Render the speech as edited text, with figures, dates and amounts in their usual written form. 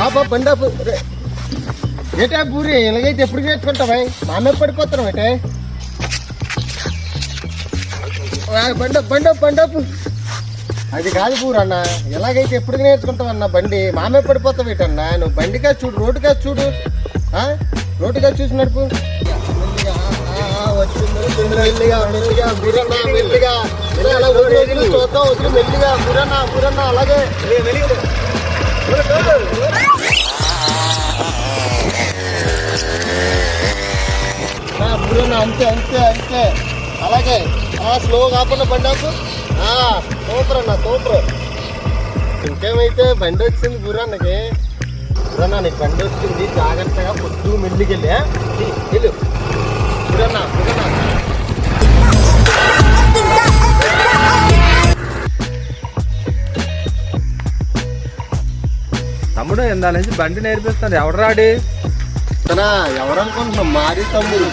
ఆపా బండి ఆపు. ఏటా పూరి ఇలాగైతే ఎప్పుడు నేర్చుకుంటావా? మామే పడిపోతున్నావు ఏటే. బండపు అది కాదు పూరన్న, ఎలాగైతే ఎప్పుడు నేర్చుకుంటావన్నా బండి? మామే పడిపోతావు ఏటన్నా? నువ్వు బండిగా చూడు, రోడ్డుగా చూడు, రోడ్డుగా చూసి నడుపు. మెల్లిగా మెల్లిగా మీరన్నా, మెల్లిగా వదిలి చూద్దాం, వదిలి మెల్లిగా మీరన్నా అలాగే మీరన్నా. అంతే అంతే అంతే అలాగే స్లో కాకుండా బండి ఆపు. సూపర్ అన్న సూపర్. ఇంకేమైతే బండి వచ్చింది బుర్రన్నకి. బుర్రన్నా నీకు బండి వచ్చింది, జాగ్రత్తగా పొద్దు మెల్లికెళ్ళి వెళ్ళు బుర్రన్నా. తమ్ముడు ఇందా నుంచి బండి నేర్పిస్తాను. ఎవరు రాడి? ఎవరనుకుంటున్నాం? మారి తమ్ముడు.